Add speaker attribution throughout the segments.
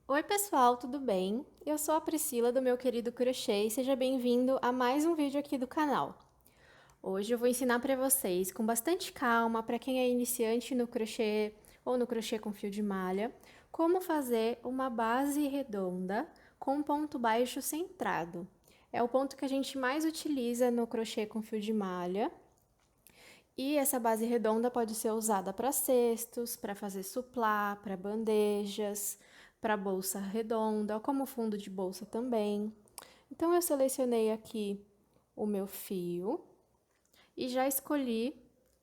Speaker 1: Oi, pessoal, tudo bem? Eu sou a Priscila do meu querido crochê e seja bem-vindo a mais um vídeo aqui do canal. Hoje eu vou ensinar para vocês, com bastante calma, para quem é iniciante no crochê ou no crochê com fio de malha, como fazer uma base redonda com um ponto baixo centrado. É o ponto que a gente mais utiliza no crochê com fio de malha. E essa base redonda pode ser usada para cestos, para fazer suplá, para bandejas, para bolsa redonda, ou como fundo de bolsa também. Então, eu selecionei aqui o meu fio e já escolhi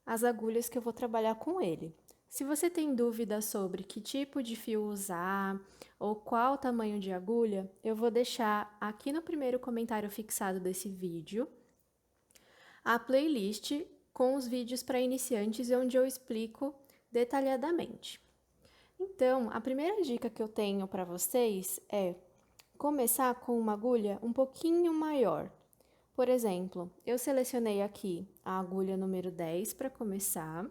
Speaker 1: as agulhas que eu vou trabalhar com ele. Se você tem dúvida sobre que tipo de fio usar ou qual tamanho de agulha, eu vou deixar aqui no primeiro comentário fixado desse vídeo a playlist com os vídeos para iniciantes onde eu explico detalhadamente. Então, a primeira dica que eu tenho para vocês é começar com uma agulha um pouquinho maior. Por exemplo, eu selecionei aqui a agulha número 10 para começar,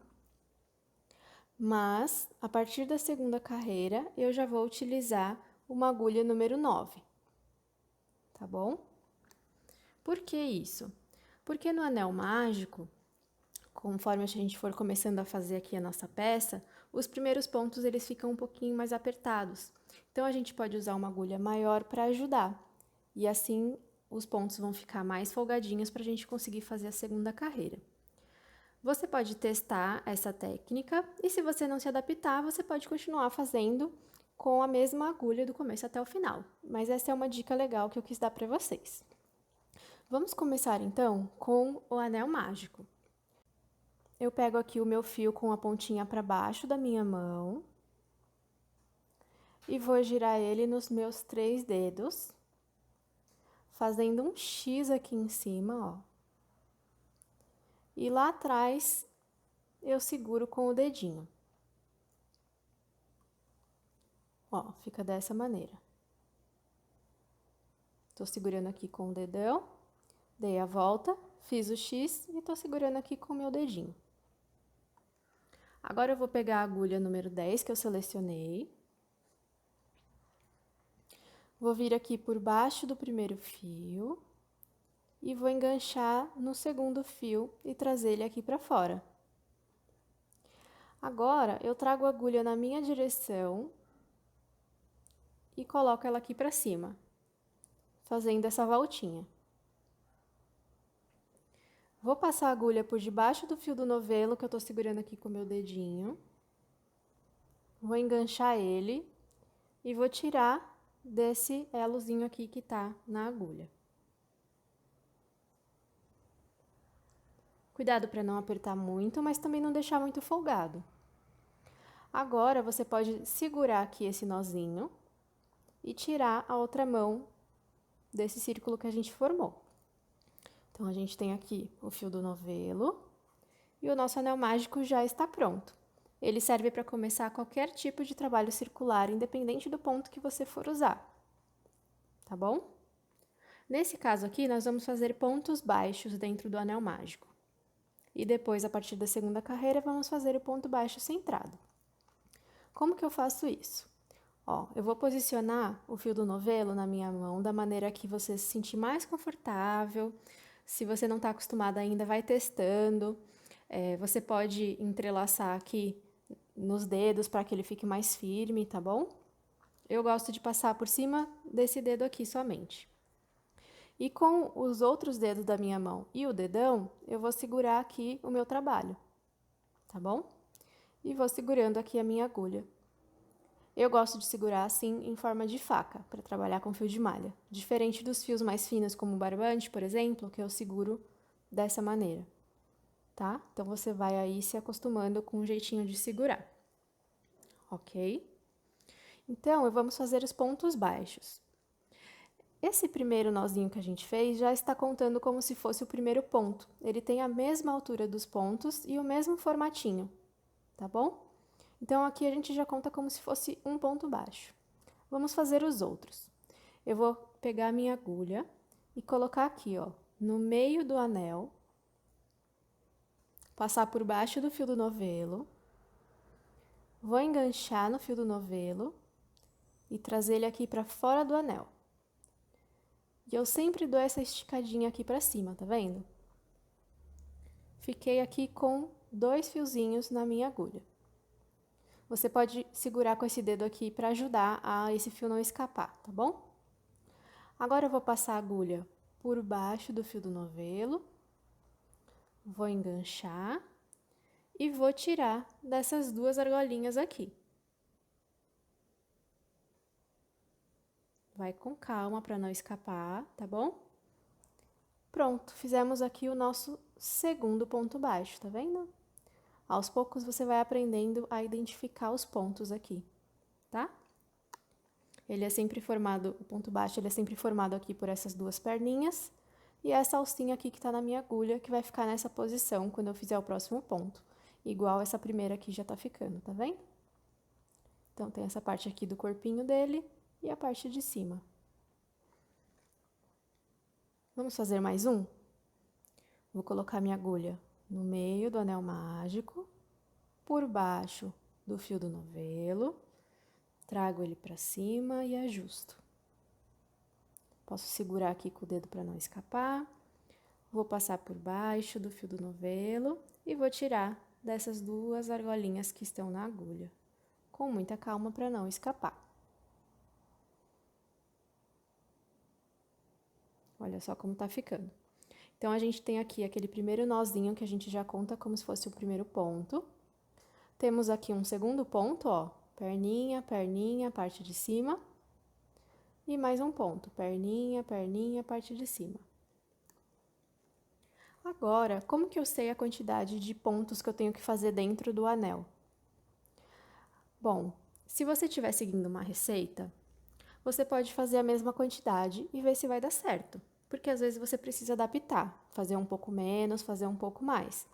Speaker 1: mas a partir da segunda carreira eu já vou utilizar uma agulha número 9, tá bom? Por que isso? Porque no anel mágico, conforme a gente for começando a fazer aqui a nossa peça, os primeiros pontos eles ficam um pouquinho mais apertados. Então a gente pode usar uma agulha maior para ajudar. E assim os pontos vão ficar mais folgadinhos para a gente conseguir fazer a segunda carreira. Você pode testar essa técnica e se você não se adaptar, você pode continuar fazendo com a mesma agulha do começo até o final. Mas essa é uma dica legal que eu quis dar para vocês. Vamos começar então com o anel mágico. Eu pego aqui o meu fio com a pontinha para baixo da minha mão e vou girar ele nos meus 3 dedos, fazendo um X aqui em cima, ó. E lá atrás eu seguro com o dedinho. Ó, fica dessa maneira. Tô segurando aqui com o dedão, dei a volta, fiz o X e tô segurando aqui com o meu dedinho. Agora eu vou pegar a agulha número 10 que eu selecionei. Vou vir aqui por baixo do primeiro fio e vou enganchar no segundo fio e trazer ele aqui para fora. Agora, eu trago a agulha na minha direção e coloco ela aqui para cima, fazendo essa voltinha. Vou passar a agulha por debaixo do fio do novelo, que eu tô segurando aqui com o meu dedinho. Vou enganchar ele e vou tirar desse elozinho aqui que tá na agulha. Cuidado para não apertar muito, mas também não deixar muito folgado. Agora, você pode segurar aqui esse nozinho e tirar a outra mão desse círculo que a gente formou. Então, a gente tem aqui o fio do novelo e o nosso anel mágico já está pronto. Ele serve para começar qualquer tipo de trabalho circular, independente do ponto que você for usar, tá bom? Nesse caso aqui, nós vamos fazer pontos baixos dentro do anel mágico. E depois, a partir da segunda carreira, vamos fazer o ponto baixo centrado. Como que eu faço isso? Ó, eu vou posicionar o fio do novelo na minha mão da maneira que você se sentir mais confortável. Se você não está acostumada ainda, vai testando. Você pode entrelaçar aqui nos dedos para que ele fique mais firme, tá bom? Eu gosto de passar por cima desse dedo aqui somente. E com os outros dedos da minha mão e o dedão, eu vou segurar aqui o meu trabalho, tá bom? E vou segurando aqui a minha agulha. Eu gosto de segurar assim em forma de faca, para trabalhar com fio de malha. Diferente dos fios mais finos, como o barbante, por exemplo, que eu seguro dessa maneira, tá? Então, você vai aí se acostumando com um jeitinho de segurar, ok? Então, vamos fazer os pontos baixos. Esse primeiro nozinho que a gente fez já está contando como se fosse o primeiro ponto. Ele tem a mesma altura dos pontos e o mesmo formatinho, tá bom? Então, aqui a gente já conta como se fosse um ponto baixo. Vamos fazer os outros. Eu vou pegar a minha agulha e colocar aqui, ó, no meio do anel, passar por baixo do fio do novelo, vou enganchar no fio do novelo e trazer ele aqui para fora do anel. E eu sempre dou essa esticadinha aqui para cima, tá vendo? Fiquei aqui com 2 fiozinhos na minha agulha. Você pode segurar com esse dedo aqui para ajudar a esse fio não escapar, tá bom? Agora eu vou passar a agulha por baixo do fio do novelo, vou enganchar e vou tirar dessas 2 argolinhas aqui. Vai com calma para não escapar, tá bom? Pronto, fizemos aqui o nosso segundo ponto baixo, tá vendo? Aos poucos você vai aprendendo a identificar os pontos aqui, tá? Ele é sempre formado, o ponto baixo, ele é sempre formado aqui por essas 2 perninhas e essa alcinha aqui que tá na minha agulha, que vai ficar nessa posição quando eu fizer o próximo ponto. Igual essa primeira aqui já tá ficando, tá vendo? Então, tem essa parte aqui do corpinho dele e a parte de cima. Vamos fazer mais um? Vou colocar minha agulha no meio do anel mágico, por baixo do fio do novelo, trago ele para cima e ajusto. Posso segurar aqui com o dedo para não escapar. Vou passar por baixo do fio do novelo e vou tirar dessas 2 argolinhas que estão na agulha, com muita calma para não escapar. Olha só como tá ficando. Então, a gente tem aqui aquele primeiro nozinho que a gente já conta como se fosse o primeiro ponto. Temos aqui um segundo ponto, ó, perninha, perninha, parte de cima. E mais um ponto, perninha, perninha, parte de cima. Agora, como que eu sei a quantidade de pontos que eu tenho que fazer dentro do anel? Bom, se você estiver seguindo uma receita, você pode fazer a mesma quantidade e ver se vai dar certo. Porque às vezes você precisa adaptar, fazer um pouco menos, fazer um pouco mais.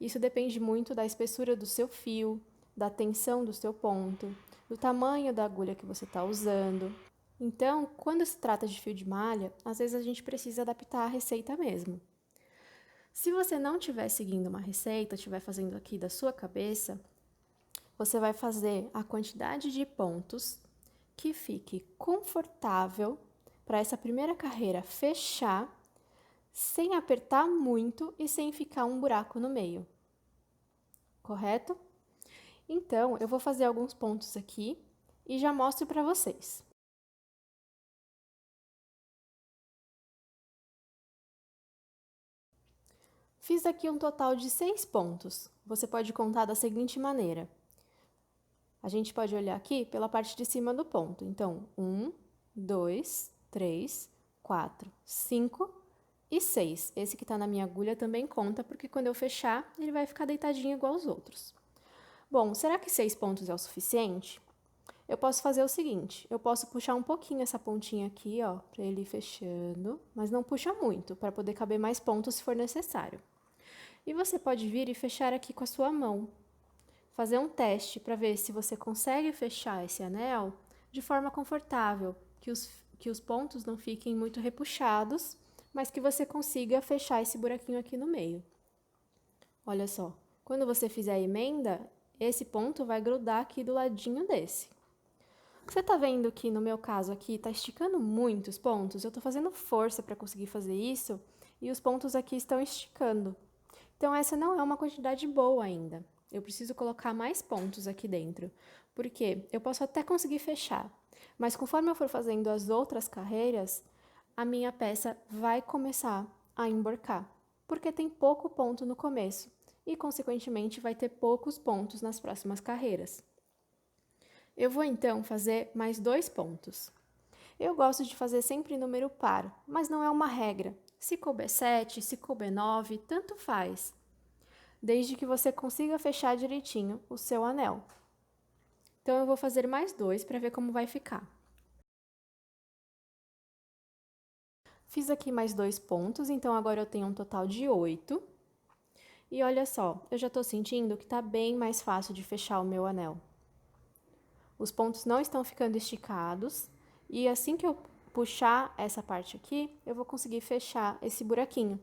Speaker 1: Isso depende muito da espessura do seu fio, da tensão do seu ponto, do tamanho da agulha que você está usando. Então, quando se trata de fio de malha, às vezes a gente precisa adaptar a receita mesmo. Se você não estiver seguindo uma receita, estiver fazendo aqui da sua cabeça, você vai fazer a quantidade de pontos que fique confortável para essa primeira carreira fechar, sem apertar muito e sem ficar um buraco no meio. Correto? Então, eu vou fazer alguns pontos aqui e já mostro para vocês. Fiz aqui um total de 6 pontos. Você pode contar da seguinte maneira. A gente pode olhar aqui pela parte de cima do ponto. Então, 1, 2, 3, 4, 5 e 6. Esse que está na minha agulha também conta, porque quando eu fechar, ele vai ficar deitadinho igual aos outros. Bom, será que 6 pontos é o suficiente? Eu posso fazer o seguinte, eu posso puxar um pouquinho essa pontinha aqui, ó, para ele ir fechando, mas não puxa muito, para poder caber mais pontos se for necessário. E você pode vir e fechar aqui com a sua mão. Fazer um teste para ver se você consegue fechar esse anel de forma confortável, que os pontos não fiquem muito repuxados, mas que você consiga fechar esse buraquinho aqui no meio. Olha só, quando você fizer a emenda, esse ponto vai grudar aqui do ladinho desse. Você tá vendo que no meu caso aqui tá esticando muito os pontos? Eu tô fazendo força para conseguir fazer isso e os pontos aqui estão esticando. Então, essa não é uma quantidade boa ainda. Eu preciso colocar mais pontos aqui dentro, porque eu posso até conseguir fechar, mas conforme eu for fazendo as outras carreiras, a minha peça vai começar a emborcar, porque tem pouco ponto no começo e, consequentemente, vai ter poucos pontos nas próximas carreiras. Eu vou, então, fazer mais 2 pontos. Eu gosto de fazer sempre número par, mas não é uma regra. Se couber 7, se couber 9, tanto faz, desde que você consiga fechar direitinho o seu anel. Então, eu vou fazer mais 2 para ver como vai ficar. Fiz aqui mais 2 pontos, então agora eu tenho um total de 8. E olha só, eu já estou sentindo que está bem mais fácil de fechar o meu anel. Os pontos não estão ficando esticados, e assim que eu puxar essa parte aqui, eu vou conseguir fechar esse buraquinho.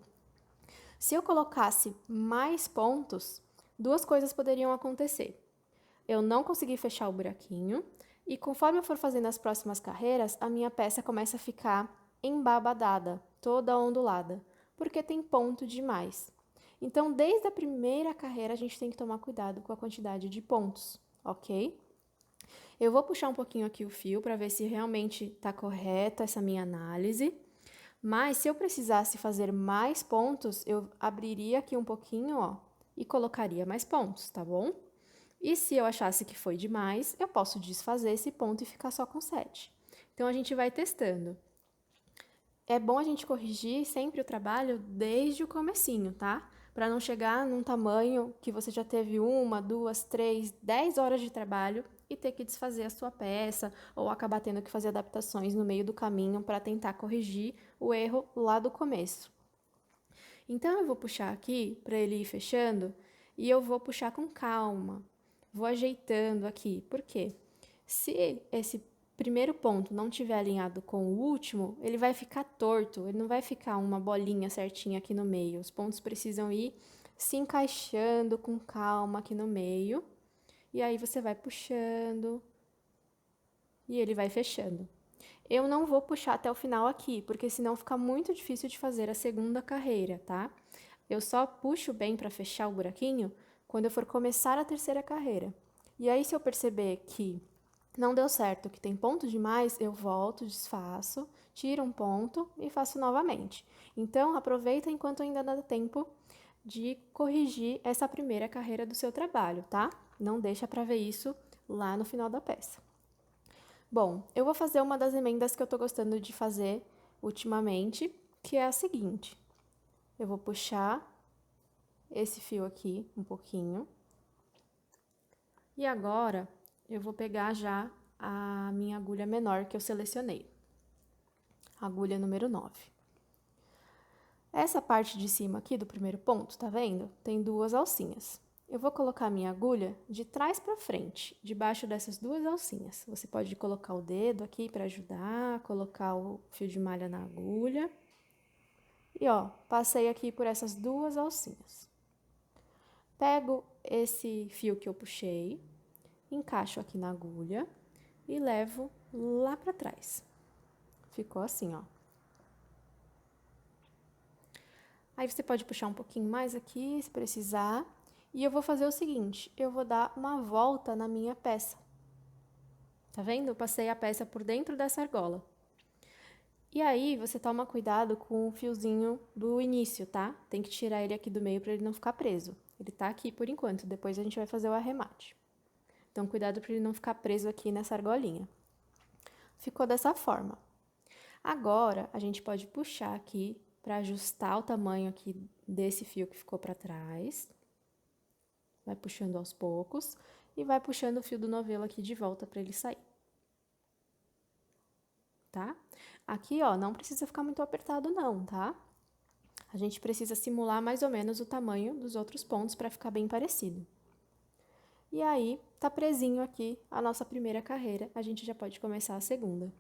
Speaker 1: Se eu colocasse mais pontos, 2 coisas poderiam acontecer. Eu não consegui fechar o buraquinho E conforme eu for fazendo as próximas carreiras, a minha peça começa a ficar embabadada, toda ondulada, porque tem ponto demais. Então, desde a primeira carreira, a gente tem que tomar cuidado com a quantidade de pontos, ok? Eu vou puxar um pouquinho aqui o fio para ver se realmente está correta essa minha análise. Mas se eu precisasse fazer mais pontos, eu abriria aqui um pouquinho, ó, e colocaria mais pontos, tá bom? E se eu achasse que foi demais, eu posso desfazer esse ponto e ficar só com 7. Então, a gente vai testando. É bom a gente corrigir sempre o trabalho desde o comecinho, tá? Para não chegar num tamanho que você já teve 1, 2, 3, 10 horas de trabalho e ter que desfazer a sua peça ou acabar tendo que fazer adaptações no meio do caminho para tentar corrigir o erro lá do começo. Então, eu vou puxar aqui para ele ir fechando e eu vou puxar com calma. Vou ajeitando aqui. Por quê? Se esse primeiro ponto não estiver alinhado com o último, ele vai ficar torto, ele não vai ficar uma bolinha certinha aqui no meio. Os pontos precisam ir se encaixando com calma aqui no meio. E aí você vai puxando e ele vai fechando. Eu não vou puxar até o final aqui, porque senão fica muito difícil de fazer a segunda carreira, tá? Eu só puxo bem para fechar o buraquinho quando eu for começar a terceira carreira. E aí, se eu perceber que não deu certo, que tem ponto demais, eu volto, desfaço, tiro um ponto e faço novamente. Então, aproveita enquanto ainda dá tempo de corrigir essa primeira carreira do seu trabalho, tá? Não deixa para ver isso lá no final da peça. Bom, eu vou fazer uma das emendas que eu tô gostando de fazer ultimamente, que é a seguinte. Eu vou puxar esse fio aqui um pouquinho. E agora, eu vou pegar já a minha agulha menor que eu selecionei. Agulha número 9. Essa parte de cima aqui do primeiro ponto, tá vendo? Tem duas alcinhas. Eu vou colocar a minha agulha de trás para frente, debaixo dessas duas alcinhas. Você pode colocar o dedo aqui para ajudar, colocar o fio de malha na agulha. E ó, passei aqui por essas duas alcinhas. Pego esse fio que eu puxei, encaixo aqui na agulha e levo lá para trás. Ficou assim, ó. Aí você pode puxar um pouquinho mais aqui, se precisar. E eu vou fazer o seguinte, eu vou dar uma volta na minha peça. Tá vendo? Eu passei a peça por dentro dessa argola. E aí, você toma cuidado com o fiozinho do início, tá? Tem que tirar ele aqui do meio para ele não ficar preso. Ele tá aqui por enquanto, depois a gente vai fazer o arremate. Então, cuidado para ele não ficar preso aqui nessa argolinha. Ficou dessa forma. Agora, a gente pode puxar aqui para ajustar o tamanho aqui desse fio que ficou para trás. Vai puxando aos poucos e vai puxando o fio do novelo aqui de volta para ele sair. Tá? Aqui, ó, não precisa ficar muito apertado não, tá? A gente precisa simular mais ou menos o tamanho dos outros pontos para ficar bem parecido. E aí, tá presinho aqui a nossa primeira carreira, a gente já pode começar a segunda.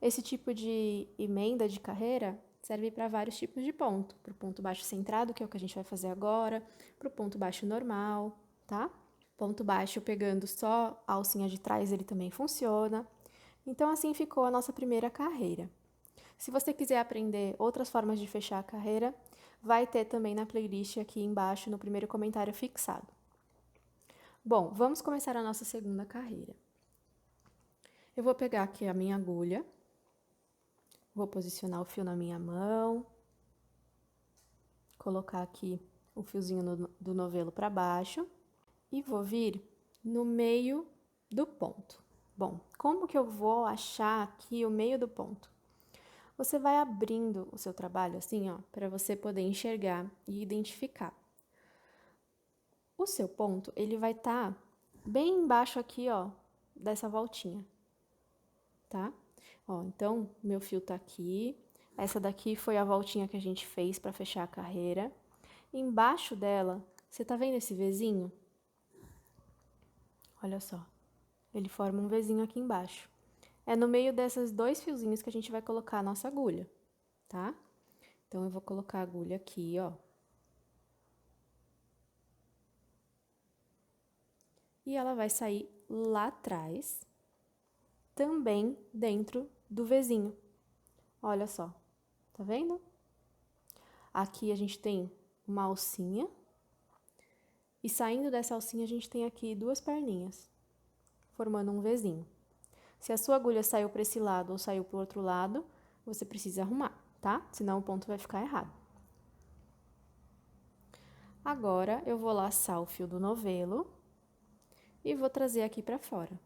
Speaker 1: Esse tipo de emenda de carreira serve para vários tipos de ponto. Para o ponto baixo centrado, que é o que a gente vai fazer agora, para o ponto baixo normal, tá? Ponto baixo pegando só a alcinha de trás, ele também funciona. Então, assim ficou a nossa primeira carreira. Se você quiser aprender outras formas de fechar a carreira, vai ter também na playlist aqui embaixo, no primeiro comentário fixado. Bom, vamos começar a nossa segunda carreira. Eu vou pegar aqui a minha agulha, vou posicionar o fio na minha mão, colocar aqui o fiozinho do novelo para baixo e vou vir no meio do ponto. Bom, como que eu vou achar aqui o meio do ponto? Você vai abrindo o seu trabalho assim, ó, para você poder enxergar e identificar. O seu ponto, ele vai estar bem embaixo aqui, ó, dessa voltinha, tá? Ó, então, meu fio tá aqui. Essa daqui foi a voltinha que a gente fez para fechar a carreira. Embaixo dela, você tá vendo esse Vzinho? Olha só. Ele forma um Vzinho aqui embaixo. É no meio desses dois fiozinhos que a gente vai colocar a nossa agulha, tá? Então, eu vou colocar a agulha aqui, ó. E ela vai sair lá atrás. também dentro do Vzinho. Olha só, tá vendo? Aqui a gente tem uma alcinha. E saindo dessa alcinha, a gente tem aqui duas perninhas, formando um Vzinho. Se a sua agulha saiu para esse lado ou saiu para o outro lado, você precisa arrumar, tá? Senão o ponto vai ficar errado. Agora, eu vou laçar o fio do novelo e vou trazer aqui para fora.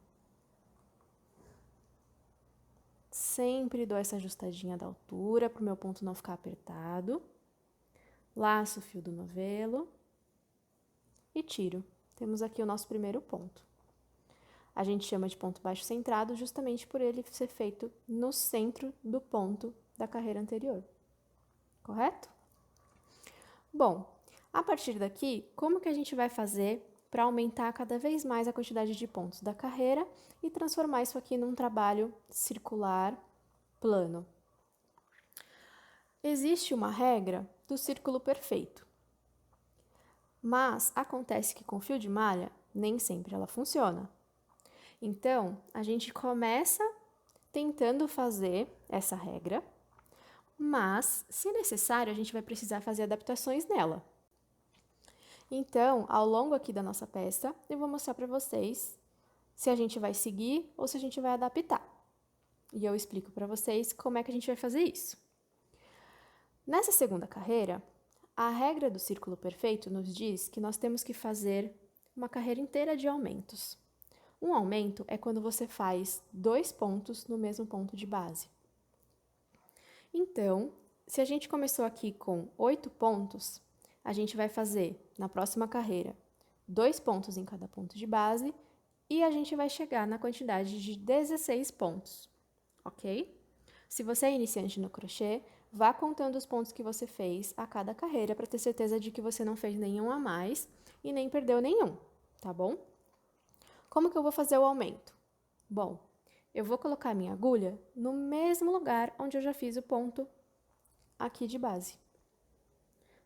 Speaker 1: Sempre dou essa ajustadinha da altura para o meu ponto não ficar apertado. Laço o fio do novelo e tiro. Temos aqui o nosso primeiro ponto. A gente chama de ponto baixo centrado justamente por ele ser feito no centro do ponto da carreira anterior. Correto? Bom, a partir daqui, como que a gente vai fazer para aumentar cada vez mais a quantidade de pontos da carreira e transformar isso aqui num trabalho circular plano? Existe uma regra do círculo perfeito, mas acontece que com fio de malha nem sempre ela funciona. Então, a gente começa tentando fazer essa regra, mas, se necessário, a gente vai precisar fazer adaptações nela. Então, ao longo aqui da nossa peça, eu vou mostrar para vocês se a gente vai seguir ou se a gente vai adaptar. E eu explico para vocês como é que a gente vai fazer isso. Nessa segunda carreira, a regra do círculo perfeito nos diz que nós temos que fazer uma carreira inteira de aumentos. Um aumento é quando você faz 2 pontos no mesmo ponto de base. Então, se a gente começou aqui com 8 pontos, a gente vai fazer, na próxima carreira, 2 pontos em cada ponto de base e a gente vai chegar na quantidade de 16 pontos, ok? Se você é iniciante no crochê, vá contando os pontos que você fez a cada carreira para ter certeza de que você não fez nenhum a mais e nem perdeu nenhum, tá bom? Como que eu vou fazer o aumento? Bom, eu vou colocar a minha agulha no mesmo lugar onde eu já fiz o ponto aqui de base.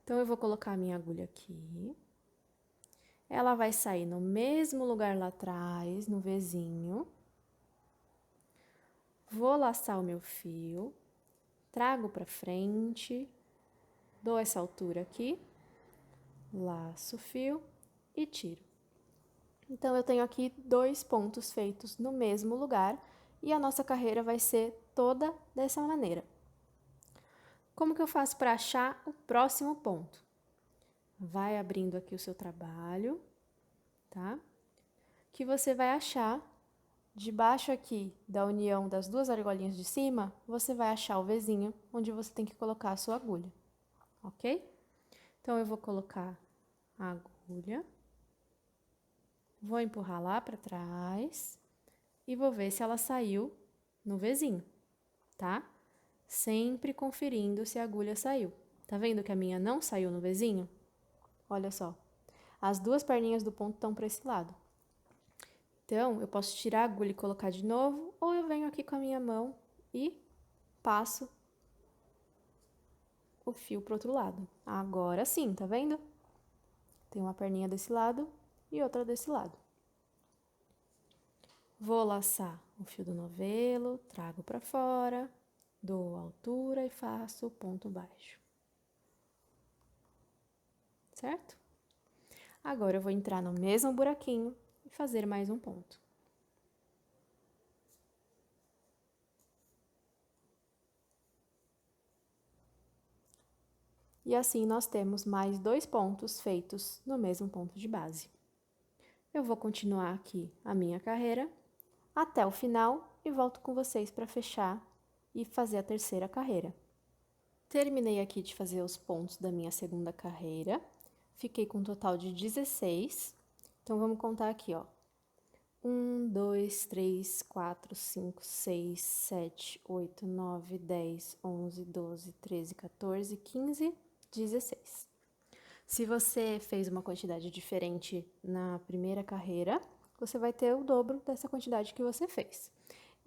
Speaker 1: Então, eu vou colocar a minha agulha aqui. Ela vai sair no mesmo lugar lá atrás, no Vzinho. Vou laçar o meu fio, trago para frente, dou essa altura aqui, laço o fio e tiro. Então, eu tenho aqui 2 pontos feitos no mesmo lugar e a nossa carreira vai ser toda dessa maneira. Como que eu faço para achar o próximo ponto? Vai abrindo aqui o seu trabalho, tá? Que você vai achar, debaixo aqui da união das duas argolinhas de cima, você vai achar o Vzinho, onde você tem que colocar a sua agulha, ok? Então, eu vou colocar a agulha, vou empurrar lá para trás e vou ver se ela saiu no Vzinho, tá? Sempre conferindo se a agulha saiu. Tá vendo que a minha não saiu no Vzinho? Olha só, as duas perninhas do ponto estão para esse lado. Então, eu posso tirar a agulha e colocar de novo, ou eu venho aqui com a minha mão e passo o fio pro outro lado. Agora sim, tá vendo? Tem uma perninha desse lado e outra desse lado. Vou laçar o fio do novelo, trago para fora, dou altura e faço o ponto baixo. Certo? Agora, eu vou entrar no mesmo buraquinho e fazer mais um ponto. E assim, nós temos mais 2 pontos feitos no mesmo ponto de base. Eu vou continuar aqui a minha carreira até o final e volto com vocês para fechar e fazer a terceira carreira. Terminei aqui de fazer os pontos da minha segunda carreira. Fiquei com um total de 16. Então, vamos contar aqui, ó. 1, 2, 3, 4, 5, 6, 7, 8, 9, 10, 11, 12, 13, 14, 15, 16. Se você fez uma quantidade diferente na primeira carreira, você vai ter o dobro dessa quantidade que você fez.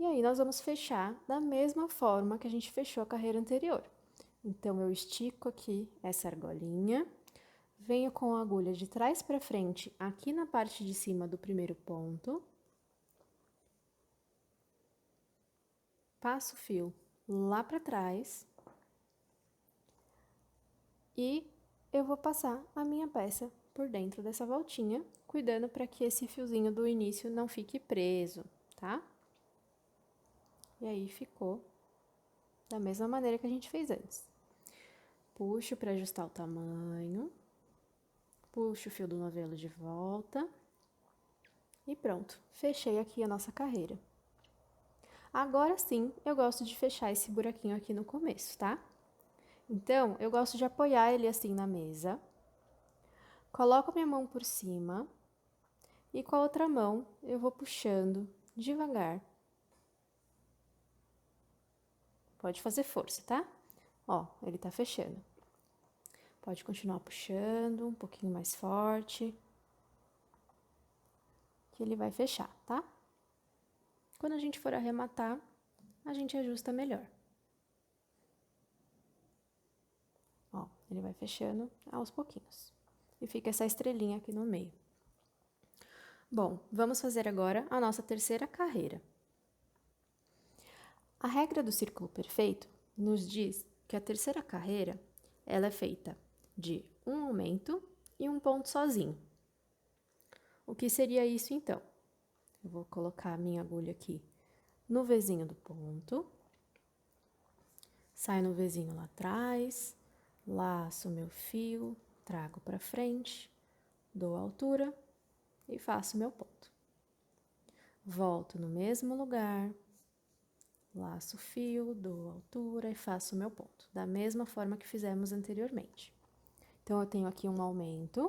Speaker 1: E aí, nós vamos fechar da mesma forma que a gente fechou a carreira anterior. Então, eu estico aqui essa argolinha, venho com a agulha de trás para frente aqui na parte de cima do primeiro ponto. passo o fio lá para trás e eu vou passar a minha peça por dentro dessa voltinha, cuidando para que esse fiozinho do início não fique preso, tá? E aí, ficou da mesma maneira que a gente fez antes. Puxo para ajustar o tamanho, puxo o fio do novelo de volta e pronto, fechei aqui a nossa carreira. Agora sim, eu gosto de fechar esse buraquinho aqui no começo, tá? Então, eu gosto de apoiar ele assim na mesa, coloco minha mão por cima e com a outra mão eu vou puxando devagar. Pode fazer força, tá? Ó, ele tá fechando. Pode continuar puxando um pouquinho mais forte, que ele vai fechar, tá? Quando a gente for arrematar, a gente ajusta melhor. Ó, ele vai fechando aos pouquinhos. E fica essa estrelinha aqui no meio. Bom, vamos fazer agora a nossa terceira carreira. A regra do círculo perfeito nos diz que a terceira carreira, ela é feita de um aumento e um ponto sozinho. O que seria isso, então? Eu vou colocar a minha agulha aqui no Vzinho do ponto, saio no Vzinho lá atrás, laço meu fio, trago para frente, dou a altura e faço meu ponto. Volto no mesmo lugar, laço o fio, dou a altura e faço meu ponto, da mesma forma que fizemos anteriormente. Então, eu tenho aqui um aumento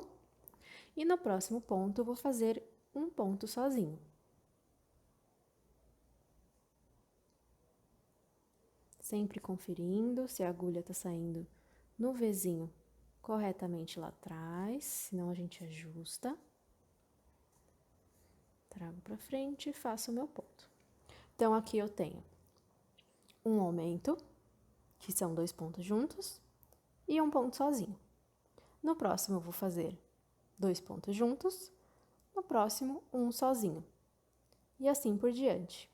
Speaker 1: e no próximo ponto eu vou fazer um ponto sozinho. Sempre conferindo se a agulha está saindo no Vzinho corretamente lá atrás, senão a gente ajusta. Trago para frente e faço o meu ponto. Então, aqui eu tenho um aumento, que são 2 pontos juntos, e um ponto sozinho. No próximo, eu vou fazer 2 pontos juntos, no próximo, um sozinho. E assim por diante.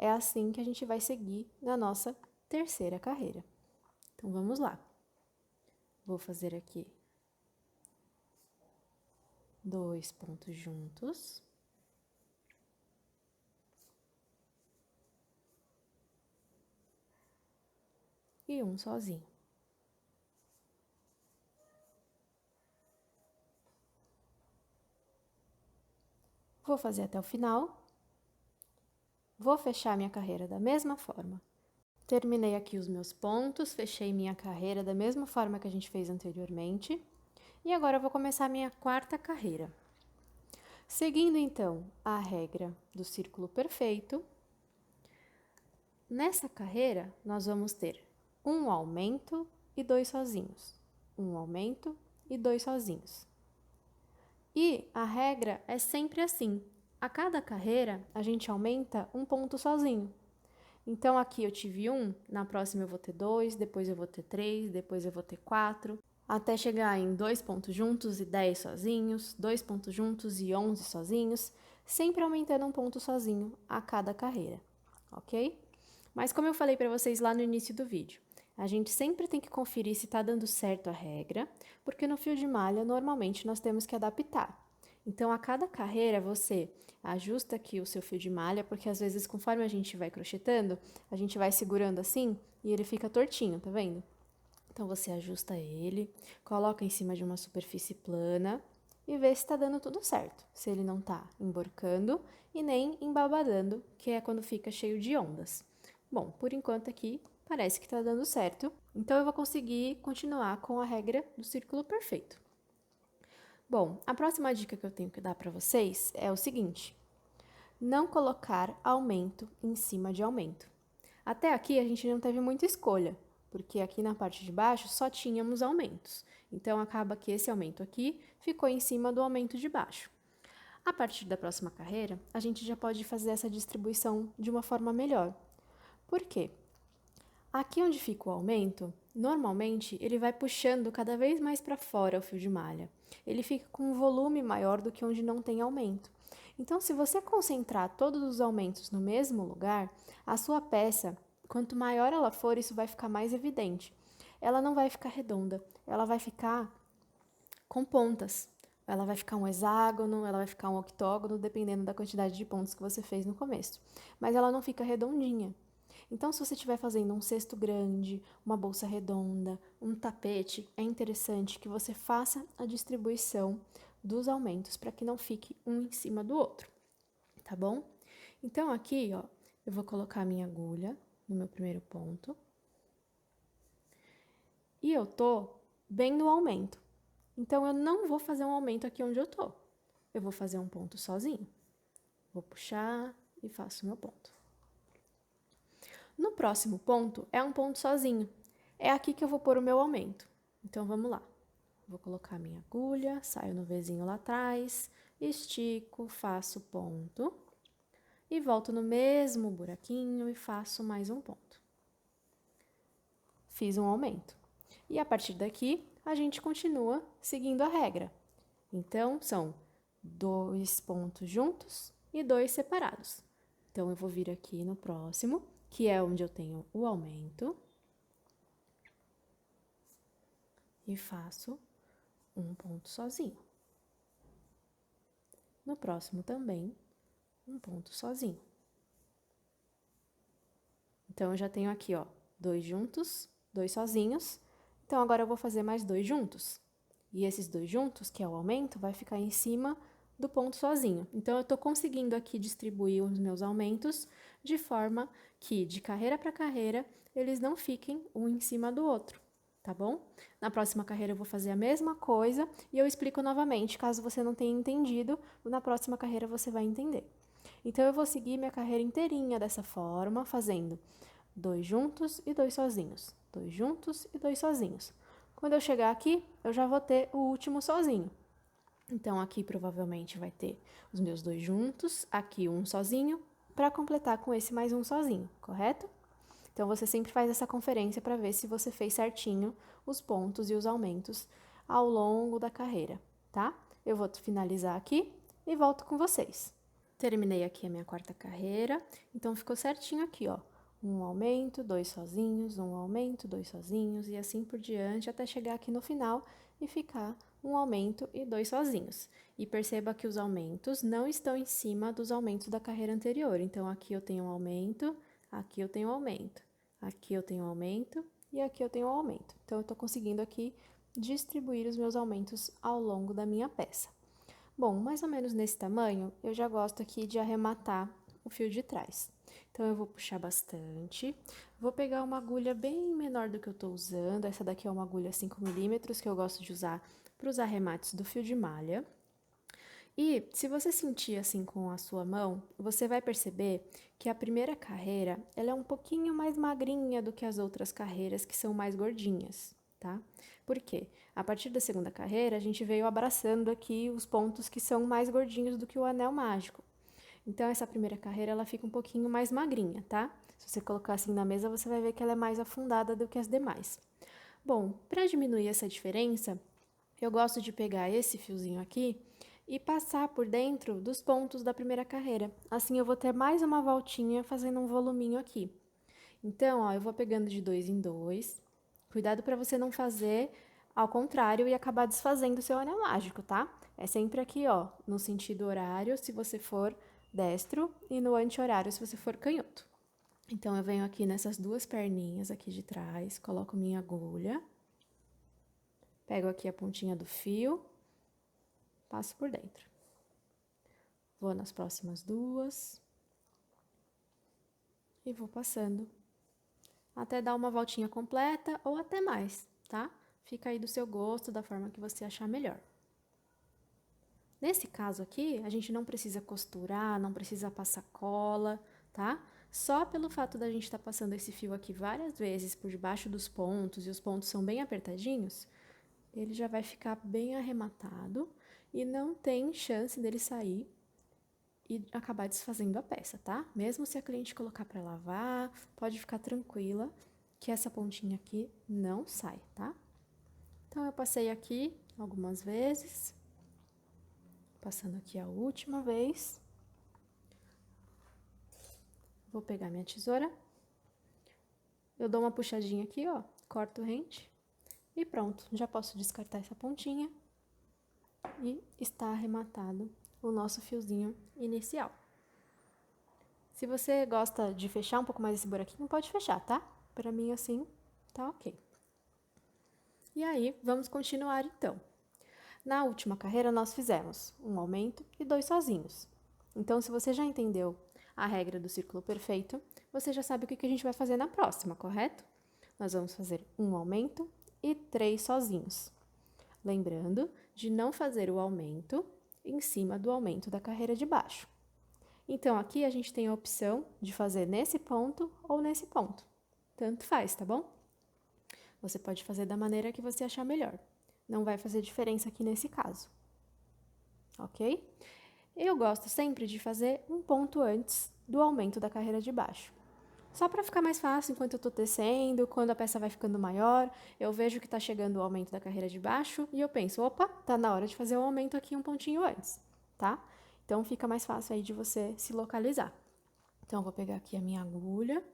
Speaker 1: É assim que a gente vai seguir na nossa terceira carreira. Então, vamos lá. Vou fazer aqui 2 pontos juntos. E um sozinho. Vou fazer até o final. Vou fechar minha carreira da mesma forma. Terminei aqui os meus pontos, fechei minha carreira da mesma forma que a gente fez anteriormente. E agora eu vou começar a minha quarta carreira. Seguindo, então, a regra do círculo perfeito, nessa carreira, nós vamos ter um aumento e 2 sozinhos. Um aumento e 2 sozinhos. E a regra é sempre assim. A cada carreira, a gente aumenta um ponto sozinho. Então, aqui eu tive 1, na próxima eu vou ter 2, depois eu vou ter 3, depois eu vou ter 4, até chegar em 2 pontos juntos e 10 sozinhos, 2 pontos juntos e 11 sozinhos, sempre aumentando um ponto sozinho a cada carreira, ok? Mas como eu falei para vocês lá no início do vídeo, a gente sempre tem que conferir se está dando certo a regra, porque no fio de malha, normalmente, nós temos que adaptar. Então, a cada carreira, você ajusta aqui o seu fio de malha, porque às vezes, conforme a gente vai crochetando, a gente vai segurando assim e ele fica tortinho, tá vendo? Então, você ajusta ele, coloca em cima de uma superfície plana e vê se está dando tudo certo. Se ele não está emborcando e nem embabadando, que é quando fica cheio de ondas. Bom, por enquanto aqui parece que está dando certo, então eu vou conseguir continuar com a regra do círculo perfeito. Bom, a próxima dica que eu tenho que dar para vocês é o seguinte: não colocar aumento em cima de aumento. Até aqui a gente não teve muita escolha, porque aqui na parte de baixo só tínhamos aumentos. Então, acaba que esse aumento aqui ficou em cima do aumento de baixo. A partir da próxima carreira, a gente já pode fazer essa distribuição de uma forma melhor. Por quê? Aqui onde fica o aumento, normalmente ele vai puxando cada vez mais para fora o fio de malha. Ele fica com um volume maior do que onde não tem aumento. Então, se você concentrar todos os aumentos no mesmo lugar, a sua peça, quanto maior ela for, isso vai ficar mais evidente. Ela não vai ficar redonda, ela vai ficar com pontas. Ela vai ficar um hexágono, ela vai ficar um octógono, dependendo da quantidade de pontos que você fez no começo. Mas ela não fica redondinha. Então, se você estiver fazendo um cesto grande, uma bolsa redonda, um tapete, é interessante que você faça a distribuição dos aumentos para que não fique um em cima do outro, tá bom? Então, aqui, ó, eu vou colocar a minha agulha no meu primeiro ponto. E eu tô bem no aumento. Então, eu não vou fazer um aumento aqui onde eu tô. Eu vou fazer um ponto sozinho. Vou puxar e faço meu ponto. No próximo ponto, é um ponto sozinho. É aqui que eu vou pôr o meu aumento. Então, vamos lá. Vou colocar minha agulha, saio no Vzinho lá atrás, estico, faço ponto. E volto no mesmo buraquinho e faço mais um ponto. Fiz um aumento. E a partir daqui, a gente continua seguindo a regra. Então, são 2 pontos juntos e 2 separados. Então, eu vou vir aqui no próximo, que é onde eu tenho o aumento. E faço um ponto sozinho. No próximo também, um ponto sozinho. Então, eu já tenho aqui, ó, 2 juntos, 2 sozinhos. Então, agora eu vou fazer mais 2 juntos. E esses 2 juntos, que é o aumento, vai ficar em cima do ponto sozinho. Então, eu estou conseguindo aqui distribuir os meus aumentos de forma que, de carreira para carreira, eles não fiquem um em cima do outro, tá bom? Na próxima carreira eu vou fazer a mesma coisa e eu explico novamente, caso você não tenha entendido, na próxima carreira você vai entender. Então, eu vou seguir minha carreira inteirinha dessa forma, fazendo 2 juntos e 2 sozinhos, 2 juntos e 2 sozinhos. Quando eu chegar aqui, eu já vou ter o último sozinho. Então, aqui provavelmente vai ter os meus 2 juntos, aqui um sozinho, para completar com esse mais um sozinho, correto? Então, você sempre faz essa conferência para ver se você fez certinho os pontos e os aumentos ao longo da carreira, tá? Eu vou finalizar aqui e volto com vocês. Terminei aqui a minha quarta carreira, então ficou certinho aqui, ó. Um aumento, 2 sozinhos, um aumento, 2 sozinhos, e assim por diante, até chegar aqui no final e ficar um aumento e 2 sozinhos. E perceba que os aumentos não estão em cima dos aumentos da carreira anterior. Então, aqui eu tenho um aumento, aqui eu tenho um aumento, aqui eu tenho um aumento e aqui eu tenho um aumento. Então, eu estou conseguindo aqui distribuir os meus aumentos ao longo da minha peça. Bom, mais ou menos nesse tamanho, eu já gosto aqui de arrematar o fio de trás. Então, eu vou puxar bastante, vou pegar uma agulha bem menor do que eu tô usando, essa daqui é uma agulha 5 milímetros que eu gosto de usar para os arremates do fio de malha. E se você sentir assim com a sua mão, você vai perceber que a primeira carreira, ela é um pouquinho mais magrinha do que as outras carreiras que são mais gordinhas, tá? Por quê? A partir da segunda carreira, a gente veio abraçando aqui os pontos que são mais gordinhos do que o anel mágico. Então, essa primeira carreira, ela fica um pouquinho mais magrinha, tá? Se você colocar assim na mesa, você vai ver que ela é mais afundada do que as demais. Bom, para diminuir essa diferença, eu gosto de pegar esse fiozinho aqui e passar por dentro dos pontos da primeira carreira. Assim, eu vou ter mais uma voltinha fazendo um voluminho aqui. Então, ó, eu vou pegando de 2 em 2. Cuidado para você não fazer ao contrário e acabar desfazendo o seu anel mágico, tá? É sempre aqui, ó, no sentido horário, se você for destro, e no anti-horário, se você for canhoto. Então, eu venho aqui nessas duas perninhas aqui de trás, coloco minha agulha, pego aqui a pontinha do fio, passo por dentro. Vou nas próximas duas e vou passando até dar uma voltinha completa ou até mais, tá? Fica aí do seu gosto, da forma que você achar melhor. Nesse caso aqui, a gente não precisa costurar, não precisa passar cola, tá? Só pelo fato da gente estar passando esse fio aqui várias vezes por debaixo dos pontos e os pontos são bem apertadinhos, ele já vai ficar bem arrematado e não tem chance dele sair e acabar desfazendo a peça, tá? Mesmo se a cliente colocar para lavar, pode ficar tranquila que essa pontinha aqui não sai, tá? Então, eu passei aqui algumas vezes, passando aqui a última vez, Vou pegar minha tesoura. Eu dou uma puxadinha aqui, ó, corto o rente e pronto. Já posso descartar essa pontinha e está arrematado o nosso fiozinho inicial. Se você gosta de fechar um pouco mais esse buraquinho, pode fechar, tá? Pra mim, assim, tá ok. E aí, vamos continuar então. Na última carreira, nós fizemos um aumento e 2 sozinhos. Então, se você já entendeu a regra do círculo perfeito, você já sabe o que a gente vai fazer na próxima, correto? Nós vamos fazer um aumento e 3 sozinhos. Lembrando de não fazer o aumento em cima do aumento da carreira de baixo. Então, aqui a gente tem a opção de fazer nesse ponto ou nesse ponto. Tanto faz, tá bom? Você pode fazer da maneira que você achar melhor. Não vai fazer diferença aqui nesse caso. Ok? Eu gosto sempre de fazer um ponto antes do aumento da carreira de baixo. Só para ficar mais fácil enquanto eu tô tecendo, quando a peça vai ficando maior, eu vejo que tá chegando o aumento da carreira de baixo e eu penso, opa, tá na hora de fazer o aumento aqui um pontinho antes, tá? Então, fica mais fácil aí de você se localizar. Então, eu vou pegar aqui a minha agulha,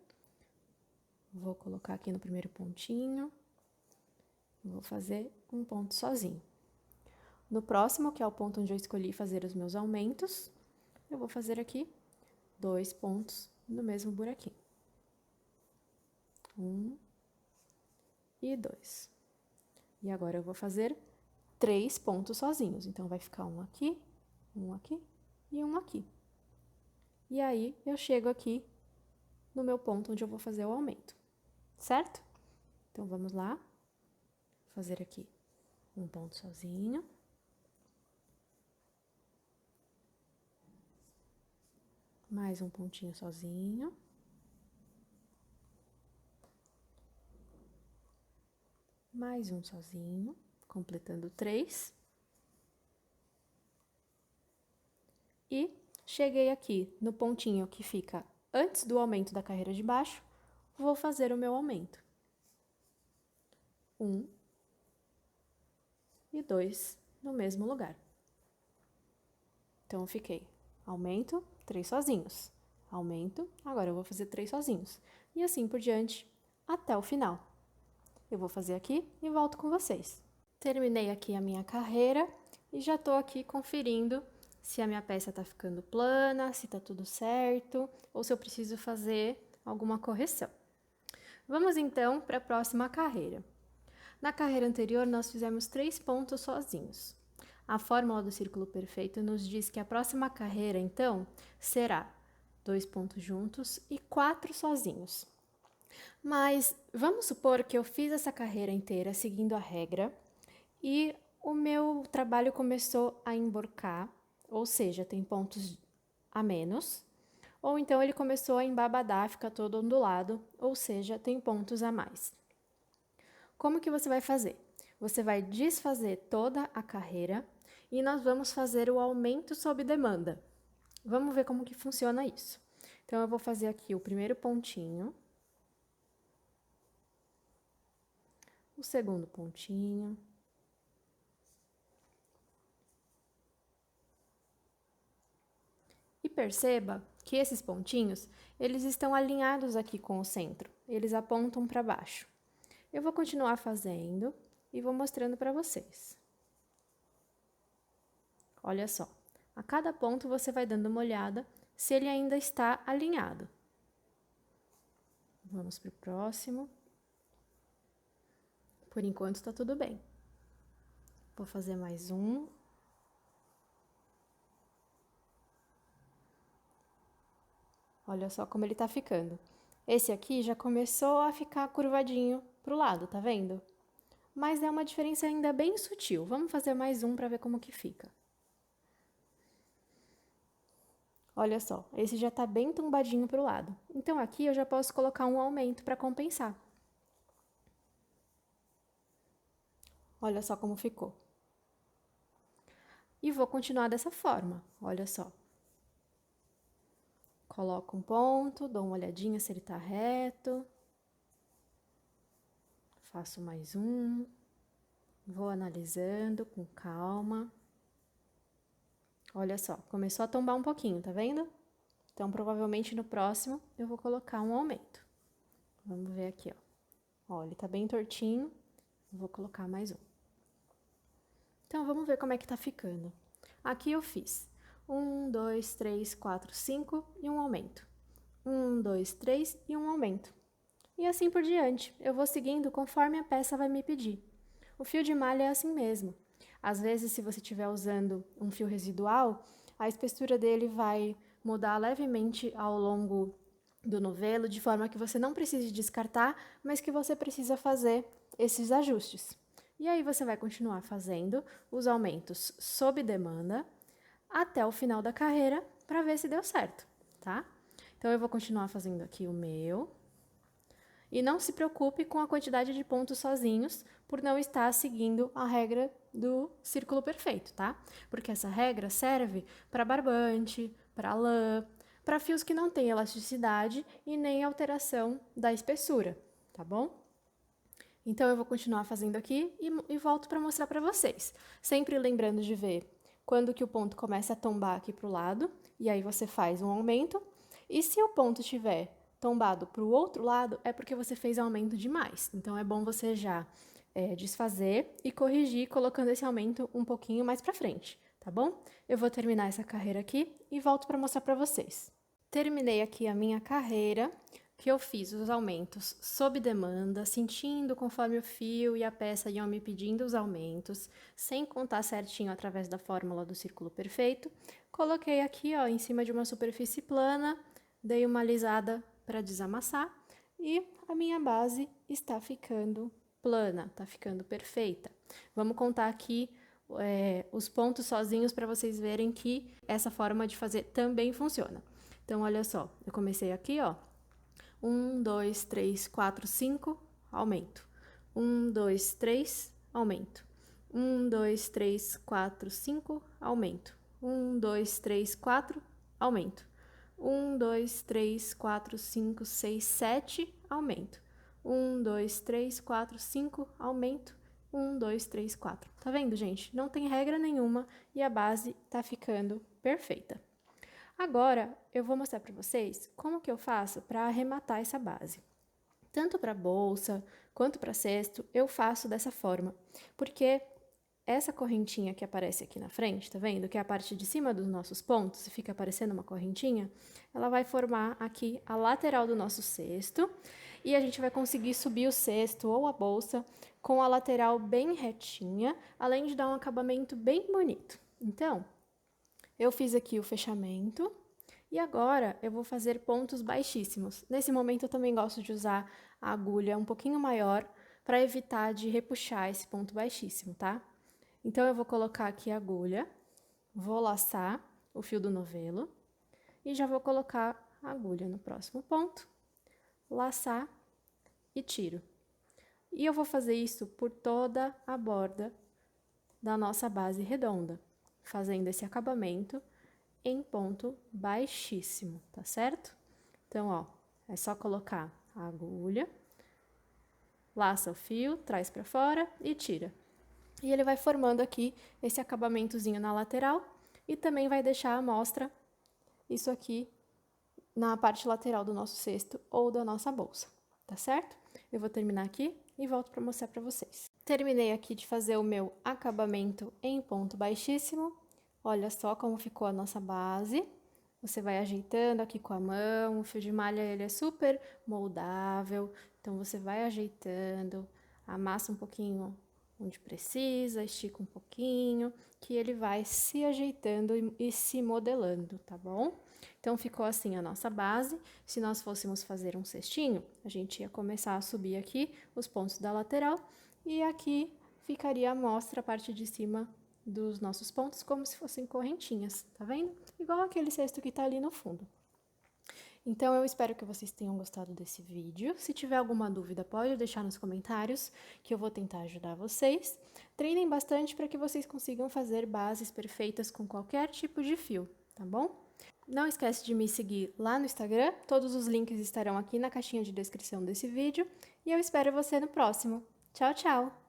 Speaker 1: vou colocar aqui no primeiro pontinho, vou fazer um ponto sozinho. No próximo, que é o ponto onde eu escolhi fazer os meus aumentos, eu vou fazer aqui 2 pontos no mesmo buraquinho. 1 e 2. E agora eu vou fazer 3 pontos sozinhos. Então, vai ficar um aqui e um aqui. E aí, eu chego aqui no meu ponto onde eu vou fazer o aumento, certo? Então, vamos lá. Fazer aqui um ponto sozinho. Mais um pontinho sozinho. Mais um sozinho, completando 3. E cheguei aqui no pontinho que fica antes do aumento da carreira de baixo, vou fazer o meu aumento. 1 e 2 no mesmo lugar. Então, eu fiquei aumento, 3 sozinhos. Aumento, agora eu vou fazer 3 sozinhos. E assim por diante, até o final. Eu vou fazer aqui e volto com vocês. Terminei aqui a minha carreira e já tô aqui conferindo se a minha peça tá ficando plana, se tá tudo certo, ou se eu preciso fazer alguma correção. Vamos então para a próxima carreira. Na carreira anterior, nós fizemos 3 pontos sozinhos. A fórmula do círculo perfeito nos diz que a próxima carreira, então, será 2 pontos juntos e 4 sozinhos. Mas vamos supor que eu fiz essa carreira inteira seguindo a regra e o meu trabalho começou a emborcar, ou seja, tem pontos a menos, ou então ele começou a embabadar, ficar todo ondulado, ou seja, tem pontos a mais. Como que você vai fazer? Você vai desfazer toda a carreira e nós vamos fazer o aumento sob demanda. Vamos ver como que funciona isso. Então, eu vou fazer aqui o primeiro pontinho, o segundo pontinho, e perceba que esses pontinhos, eles estão alinhados aqui com o centro, eles apontam para baixo. Eu vou continuar fazendo e vou mostrando para vocês. Olha só, a cada ponto você vai dando uma olhada se ele ainda está alinhado. Vamos para o próximo. Por enquanto está tudo bem. Vou fazer mais um. Olha só como ele está ficando. Esse aqui já começou a ficar curvadinho para o lado, tá vendo? Mas é uma diferença ainda bem sutil. Vamos fazer mais um para ver como que fica. Olha só, esse já está bem tombadinho para o lado. Então, aqui eu já posso colocar um aumento para compensar. Olha só como ficou. E vou continuar dessa forma, olha só. Coloco um ponto, dou uma olhadinha se ele está reto. Faço mais um. Vou analisando com calma. Olha só, começou a tombar um pouquinho, tá vendo? Então, provavelmente no próximo eu vou colocar um aumento. Vamos ver aqui, ó. Ó, ele tá bem tortinho, vou colocar mais um. Então, vamos ver como é que tá ficando. Aqui eu fiz 1, 2, 3, 4, 5 e um aumento. 1, 2, 3 e um aumento. E assim por diante, eu vou seguindo conforme a peça vai me pedir. O fio de malha é assim mesmo. Às vezes, se você estiver usando um fio residual, a espessura dele vai mudar levemente ao longo do novelo, de forma que você não precise descartar, mas que você precisa fazer esses ajustes. E aí você vai continuar fazendo os aumentos sob demanda até o final da carreira para ver se deu certo, tá? Então, eu vou continuar fazendo aqui o meu. E não se preocupe com a quantidade de pontos sozinhos, por não estar seguindo a regra do círculo perfeito, tá? Porque essa regra serve para barbante, para lã, para fios que não têm elasticidade e nem alteração da espessura, tá bom? Então, eu vou continuar fazendo aqui e volto para mostrar para vocês. Sempre lembrando de ver quando que o ponto começa a tombar aqui para o lado, e aí você faz um aumento. E se o ponto estiver tombado para o outro lado, é porque você fez aumento demais. Então, é bom você já desfazer e corrigir colocando esse aumento um pouquinho mais para frente, tá bom? Eu vou terminar essa carreira aqui e volto para mostrar para vocês. Terminei aqui a minha carreira, que eu fiz os aumentos sob demanda, sentindo conforme o fio e a peça iam me pedindo os aumentos, sem contar certinho através da fórmula do círculo perfeito. Coloquei aqui, ó, em cima de uma superfície plana, dei uma alisada para desamassar e a minha base está ficando plana, está ficando perfeita. Vamos contar aqui os pontos sozinhos para vocês verem que essa forma de fazer também funciona. Então, olha só, eu comecei aqui, ó, 1, 2, 3, 4, 5, aumento. 1, 2, 3, aumento. 1, 2, 3, 4, 5, aumento. 1, 2, 3, 4, aumento. 1, 2, 3, 4, 5, 6, 7, aumento. 1, 2, 3, 4, 5, aumento. 1, 2, 3, 4. Tá vendo, gente? Não tem regra nenhuma e a base tá ficando perfeita. Agora, eu vou mostrar para vocês como que eu faço para arrematar essa base. Tanto para bolsa quanto para cesto, eu faço dessa forma, porque essa correntinha que aparece aqui na frente, tá vendo? Que é a parte de cima dos nossos pontos, e fica aparecendo uma correntinha, ela vai formar aqui a lateral do nosso cesto, e a gente vai conseguir subir o cesto ou a bolsa com a lateral bem retinha, além de dar um acabamento bem bonito. Então, eu fiz aqui o fechamento e agora eu vou fazer pontos baixíssimos. Nesse momento eu também gosto de usar a agulha um pouquinho maior para evitar de repuxar esse ponto baixíssimo, tá? Então, eu vou colocar aqui a agulha, vou laçar o fio do novelo e já vou colocar a agulha no próximo ponto, laçar e tiro. E eu vou fazer isso por toda a borda da nossa base redonda, fazendo esse acabamento em ponto baixíssimo, tá certo? Então, ó, é só colocar a agulha, laça o fio, traz para fora e tira. E ele vai formando aqui esse acabamentozinho na lateral e também vai deixar à mostra isso aqui na parte lateral do nosso cesto ou da nossa bolsa, tá certo? Eu vou terminar aqui e volto para mostrar para vocês. Terminei aqui de fazer o meu acabamento em ponto baixíssimo. Olha só como ficou a nossa base. Você vai ajeitando aqui com a mão, o fio de malha ele é super moldável, então você vai ajeitando, amassa um pouquinho onde precisa, estica um pouquinho, que ele vai se ajeitando e se modelando, tá bom? Então, ficou assim a nossa base. Se nós fôssemos fazer um cestinho, a gente ia começar a subir aqui os pontos da lateral e aqui ficaria à mostra a parte de cima dos nossos pontos como se fossem correntinhas, tá vendo? Igual aquele cesto que tá ali no fundo. Então, eu espero que vocês tenham gostado desse vídeo. Se tiver alguma dúvida, pode deixar nos comentários, que eu vou tentar ajudar vocês. Treinem bastante para que vocês consigam fazer bases perfeitas com qualquer tipo de fio, tá bom? Não esquece de me seguir lá no Instagram, todos os links estarão aqui na caixinha de descrição desse vídeo. E eu espero você no próximo. Tchau, tchau!